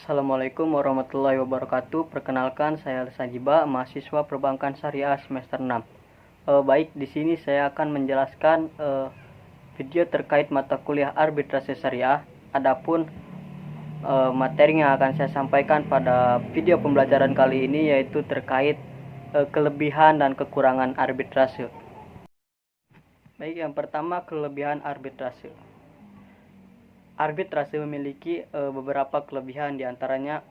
Assalamualaikum warahmatullahi wabarakatuh. Perkenalkan, saya Sajiba, mahasiswa Perbankan Syariah semester 6. Baik, di sini saya akan menjelaskan video terkait mata kuliah arbitrase syariah. Adapun materi yang akan saya sampaikan pada video pembelajaran kali ini yaitu terkait kelebihan dan kekurangan arbitrase. Baik, yang pertama, kelebihan arbitrase. Arbitrase memiliki beberapa kelebihan, diantaranya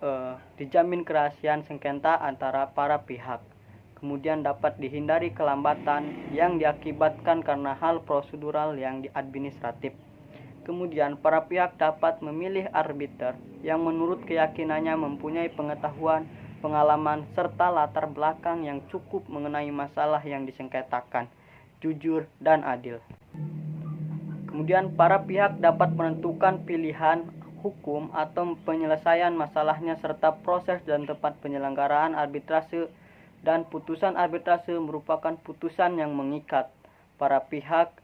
dijamin kerahasiaan sengketa antara para pihak. Kemudian dapat dihindari kelambatan yang diakibatkan karena hal prosedural yang administratif. Kemudian para pihak dapat memilih arbiter yang menurut keyakinannya mempunyai pengetahuan, pengalaman, serta latar belakang yang cukup mengenai masalah yang disengketakan, jujur dan adil. Kemudian para pihak dapat menentukan pilihan hukum atau penyelesaian masalahnya serta proses dan tempat penyelenggaraan arbitrase, dan putusan arbitrase merupakan putusan yang mengikat para pihak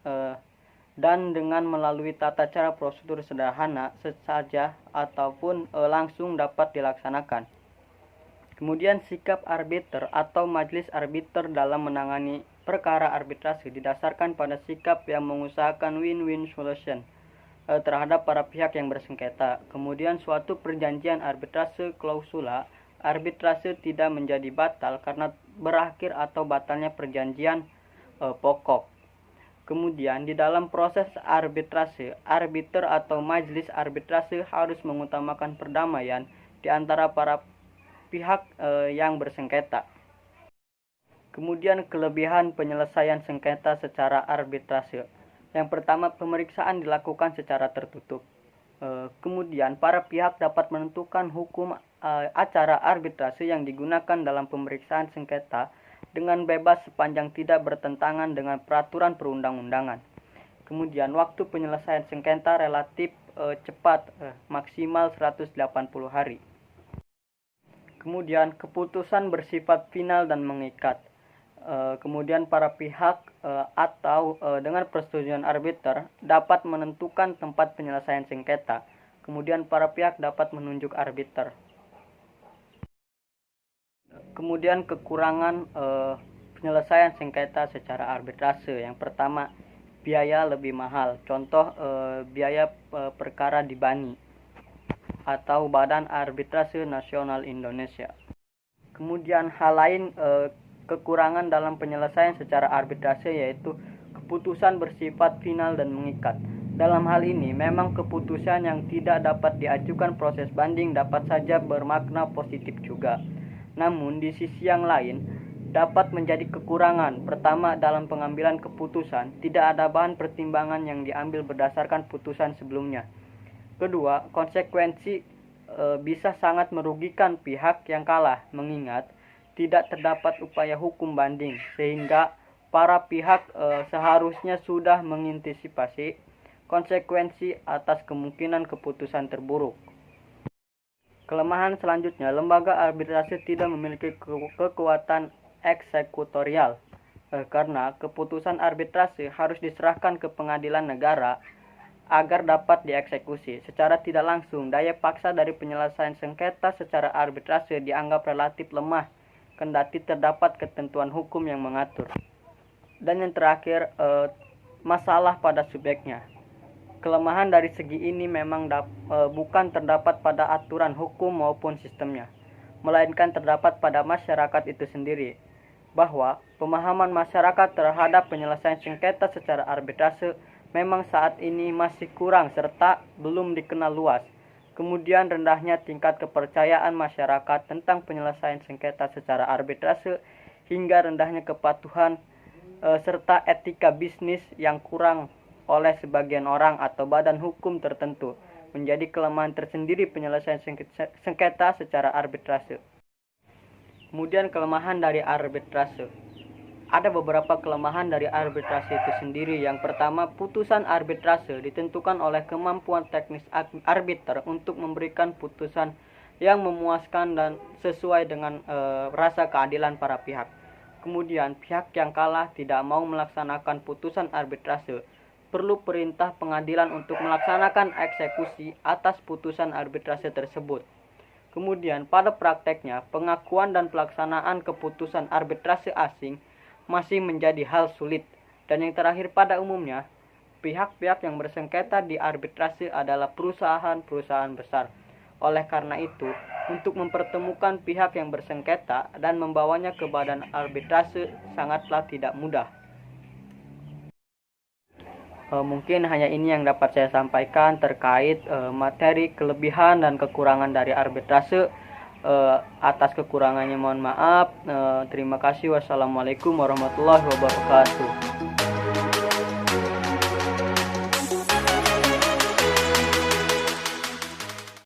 dan dengan melalui tata cara prosedur sederhana saja ataupun langsung dapat dilaksanakan. Kemudian sikap arbiter atau majelis arbiter dalam menangani perkara arbitrase didasarkan pada sikap yang mengusahakan win-win solution terhadap para pihak yang bersengketa. Kemudian suatu perjanjian arbitrase klausula arbitrase tidak menjadi batal karena berakhir atau batalnya perjanjian pokok. Kemudian di dalam proses arbitrase, arbiter atau majelis arbitrase harus mengutamakan perdamaian di antara para pihak yang bersengketa. Kemudian kelebihan penyelesaian sengketa secara arbitrase. Yang pertama, pemeriksaan dilakukan secara tertutup. Kemudian para pihak dapat menentukan hukum acara arbitrase yang digunakan dalam pemeriksaan sengketa dengan bebas sepanjang tidak bertentangan dengan peraturan perundang-undangan. Kemudian waktu penyelesaian sengketa relatif cepat, maksimal 180 hari. Kemudian keputusan bersifat final dan mengikat. Kemudian para pihak atau dengan persetujuan arbiter dapat menentukan tempat penyelesaian sengketa. Kemudian para pihak dapat menunjuk arbiter. Kemudian kekurangan penyelesaian sengketa secara arbitrase. Yang pertama, biaya lebih mahal. Contoh biaya perkara di BANI atau Badan Arbitrase Nasional Indonesia. Kemudian hal lain kekurangan dalam penyelesaian secara arbitrase yaitu keputusan bersifat final dan mengikat. Dalam hal ini memang keputusan yang tidak dapat diajukan proses banding dapat saja bermakna positif juga. Namun di sisi yang lain dapat menjadi kekurangan. Pertama, dalam pengambilan keputusan tidak ada bahan pertimbangan yang diambil berdasarkan putusan sebelumnya. Kedua, konsekuensi bisa sangat merugikan pihak yang kalah mengingat tidak terdapat upaya hukum banding sehingga para pihak seharusnya sudah mengantisipasi konsekuensi atas kemungkinan keputusan terburuk. Kelemahan selanjutnya, lembaga arbitrase tidak memiliki kekuatan eksekutorial karena keputusan arbitrase harus diserahkan ke pengadilan negara agar dapat dieksekusi. Secara tidak langsung, daya paksa dari penyelesaian sengketa secara arbitrase dianggap relatif lemah, kendati terdapat ketentuan hukum yang mengatur. Dan yang terakhir, masalah pada subjeknya. Kelemahan dari segi ini memang bukan terdapat pada aturan hukum maupun sistemnya, melainkan terdapat pada masyarakat itu sendiri, bahwa pemahaman masyarakat terhadap penyelesaian sengketa secara arbitrase memang saat ini masih kurang serta belum dikenal luas. Kemudian rendahnya tingkat kepercayaan masyarakat tentang penyelesaian sengketa secara arbitrase hingga rendahnya kepatuhan serta etika bisnis yang kurang oleh sebagian orang atau badan hukum tertentu menjadi kelemahan tersendiri penyelesaian sengketa secara arbitrase. Kemudian kelemahan dari arbitrase. Ada beberapa kelemahan dari arbitrase itu sendiri. Yang pertama, putusan arbitrase ditentukan oleh kemampuan teknis arbiter untuk memberikan putusan yang memuaskan dan sesuai dengan rasa keadilan para pihak. Kemudian, pihak yang kalah tidak mau melaksanakan putusan arbitrase, perlu perintah pengadilan untuk melaksanakan eksekusi atas putusan arbitrase tersebut. Kemudian pada prakteknya, pengakuan dan pelaksanaan keputusan arbitrase asing masih menjadi hal sulit. Dan yang terakhir, pada umumnya, pihak-pihak yang bersengketa di arbitrase adalah perusahaan-perusahaan besar. Oleh karena itu, untuk mempertemukan pihak yang bersengketa dan membawanya ke badan arbitrase sangatlah tidak mudah. Mungkin hanya ini yang dapat saya sampaikan terkait materi kelebihan dan kekurangan dari arbitrase. Atas kekurangannya mohon maaf. Terima kasih. Wassalamualaikum warahmatullahi wabarakatuh.